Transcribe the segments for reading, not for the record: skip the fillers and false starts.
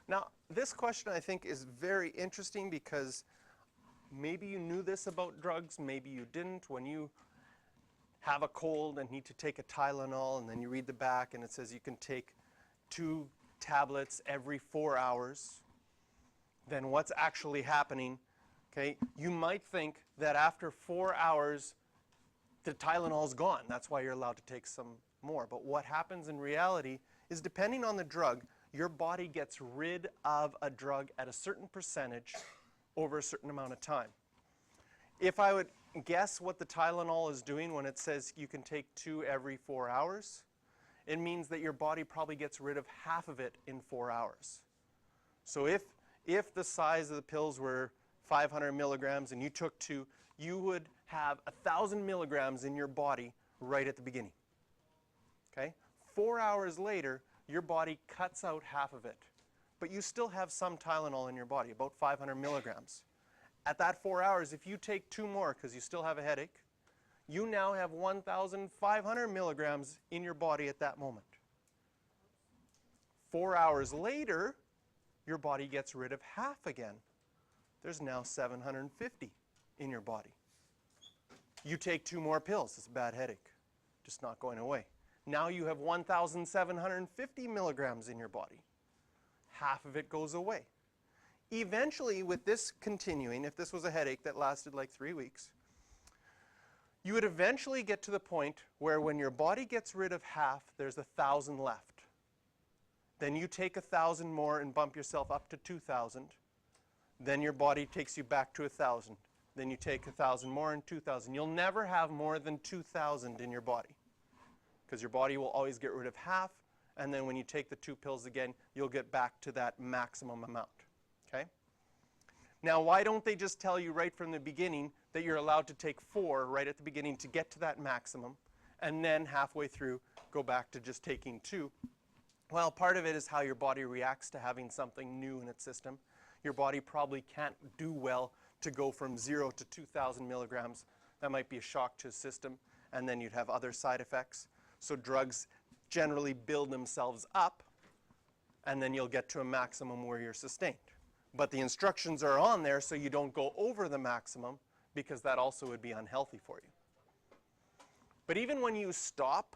Now, this question I think is very interesting because maybe you knew this about drugs, maybe you didn't. When you have a cold and need to take a Tylenol, and then you read the back and it says you can take 2 tablets every 4 hours, then what's actually happening? Okay, you might think that after 4 hours, the Tylenol's gone. That's why you're allowed to take some more. But what happens in reality is, depending on the drug, your body gets rid of a drug at a certain percentage over a certain amount of time. If I would guess what the Tylenol is doing when it says you can take 2 every 4 hours, it means that your body probably gets rid of half of it in 4 hours. So if the size of the pills were 500 milligrams and you took 2, you would have 1,000 milligrams in your body right at the beginning. Okay? 4 hours later, your body cuts out half of it. But you still have some Tylenol in your body, about 500 milligrams. At that 4 hours, if you take 2 more because you still have a headache, you now have 1,500 milligrams in your body at that moment. 4 hours later, your body gets rid of half again. There's now 750 in your body. You take 2 more pills. It's a bad headache, just not going away. Now you have 1,750 milligrams in your body. Half of it goes away. Eventually, with this continuing, if this was a headache that lasted like 3 weeks, you would eventually get to the point where when your body gets rid of half, there's 1,000 left. Then you take 1,000 more and bump yourself up to 2,000. Then your body takes you back to 1,000. Then you take 1,000 more and 2,000. You'll never have more than 2,000 in your body, because your body will always get rid of half, and then when you take the 2 pills again, you'll get back to that maximum amount. Okay? Now, why don't they just tell you right from the beginning that you're allowed to take 4 right at the beginning to get to that maximum, and then halfway through go back to just taking 2? Well, part of it is how your body reacts to having something new in its system. Your body probably can't do well to go from 0 to 2,000 milligrams. That might be a shock to the system, and then you'd have other side effects. So drugs generally build themselves up, and then you'll get to a maximum where you're sustained. But the instructions are on there so you don't go over the maximum, because that also would be unhealthy for you. But even when you stop,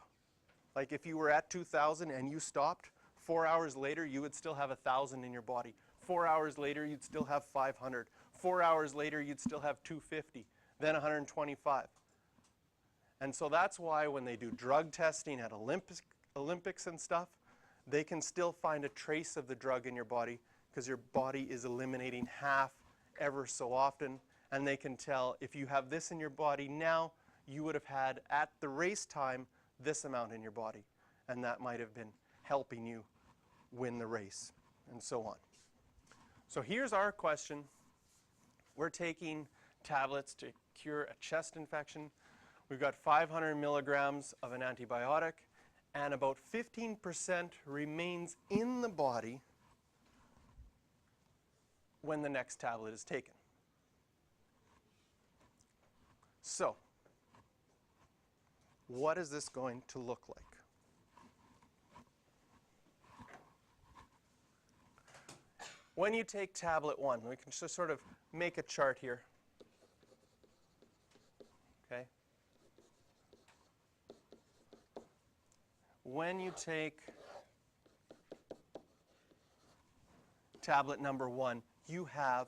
like if you were at 2,000 and you stopped, 4 hours later you would still have 1,000 in your body. 4 hours later you'd still have 500. 4 hours later you'd still have 250, then 125. And so that's why when they do drug testing at Olympics and stuff, they can still find a trace of the drug in your body, because your body is eliminating half ever so often. And they can tell, if you have this in your body now, you would have had at the race time this amount in your body. And that might have been helping you win the race, and so on. So here's our question. We're taking tablets to cure a chest infection. We've got 500 milligrams of an antibiotic, and about 15% remains in the body when the next tablet is taken. So, what is this going to look like? When you take tablet 1, we can just sort of make a chart here. Okay? When you take tablet number 1, you have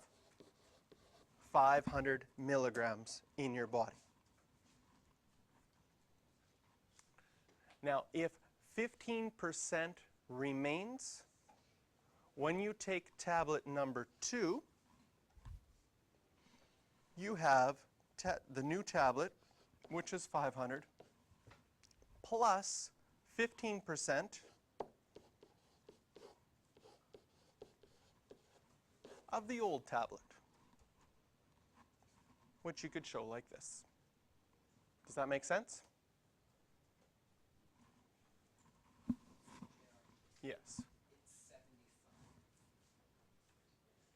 500 milligrams in your body. Now, if 15% remains, when you take tablet number 2, you have the new tablet, which is 500, plus 15% of the old tablet, which you could show like this. Does that make sense? Yes.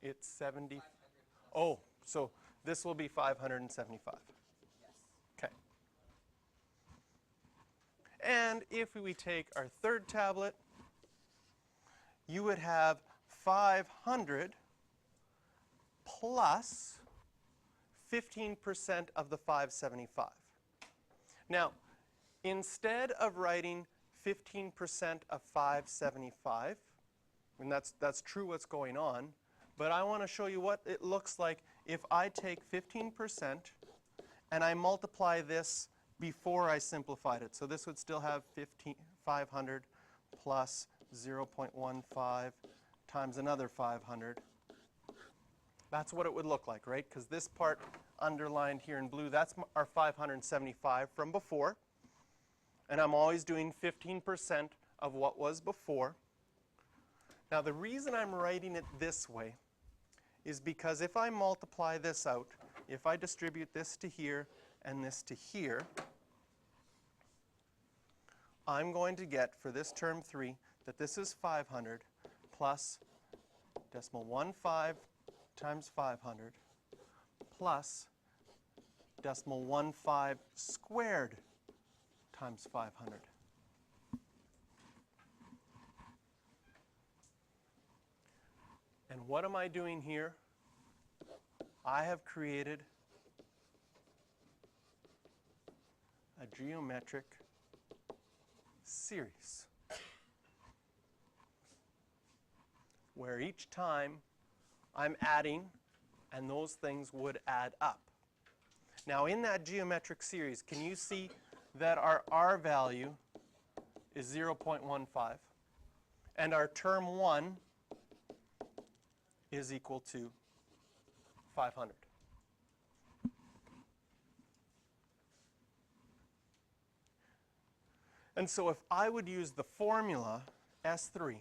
It's 70. Oh, so this will be 575. Yes. Okay. And if we take our third tablet, you would have 500 plus 15% of the 575. Now, instead of writing 15% of 575, and that's true what's going on, but I want to show you what it looks like if I take 15% and I multiply this before I simplified it. So this would still have 500 plus 0.15 times another 500. That's what it would look like, right? Because this part underlined here in blue, that's our 575 from before. And I'm always doing 15% of what was before. Now the reason I'm writing it this way is because if I multiply this out, if I distribute this to here and this to here, I'm going to get, for this term 3, that this is 500 plus decimal 15 times 500 plus decimal 15 squared times 500. And what am I doing here? I have created a geometric series where each time I'm adding and those things would add up. Now in that geometric series, can you see that our R value is 0.15 and our term 1 is equal to 500. And so if I would use the formula S3,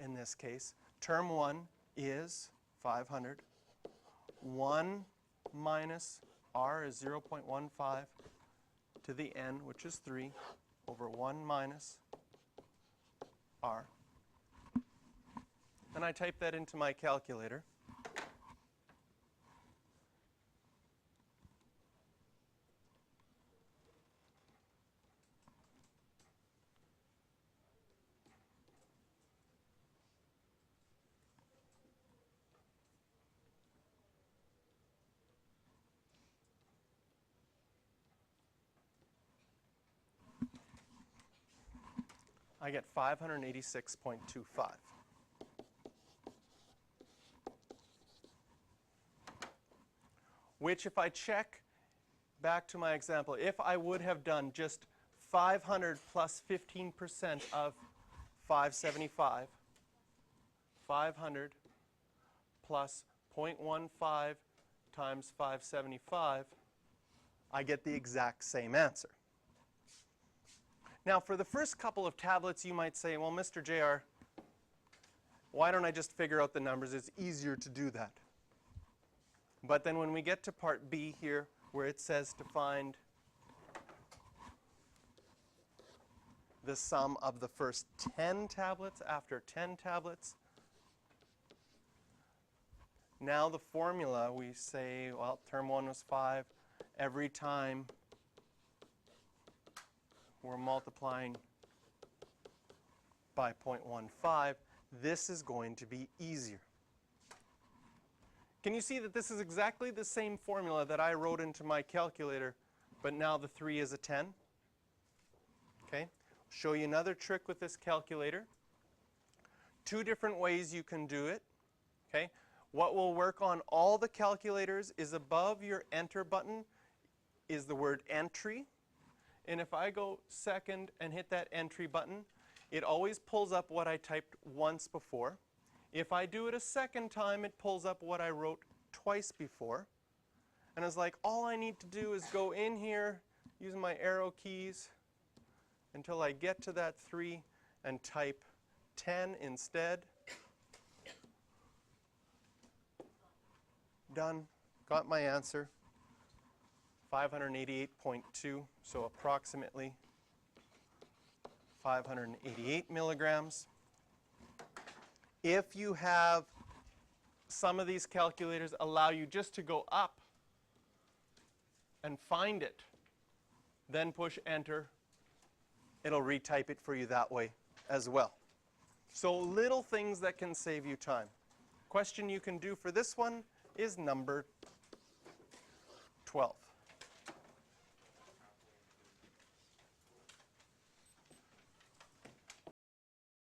in this case, term 1 is 500. 1 minus R is 0.15 to the n, which is 3, over 1 minus R. And I type that into my calculator. I get 586.25. Which, if I check back to my example, if I would have done just 500 plus 15% of 575, 500 plus 0.15 times 575, I get the exact same answer. Now, for the first couple of tablets, you might say, well, Mr. JR, why don't I just figure out the numbers? It's easier to do that. But then when we get to part B here, where it says to find the sum of the first 10 tablets after 10 tablets, now the formula, we say, well, term 1 was 5. Every time we're multiplying by 0.15, this is going to be easier. Can you see that this is exactly the same formula that I wrote into my calculator, but now the 3 is a 10? Okay. Show you another trick with this calculator. 2 different ways you can do it. Okay. What will work on all the calculators is above your enter button is the word entry. And if I go second and hit that entry button, it always pulls up what I typed once before. If I do it a second time, it pulls up what I wrote twice before. And it's like, all I need to do is go in here using my arrow keys until I get to that 3 and type 10 instead. Done. Got my answer. 588.2, so approximately 588 milligrams. If you have some of these calculators allow you just to go up and find it, then push enter, it'll retype it for you that way as well. So little things that can save you time. Question you can do for this one is number 12.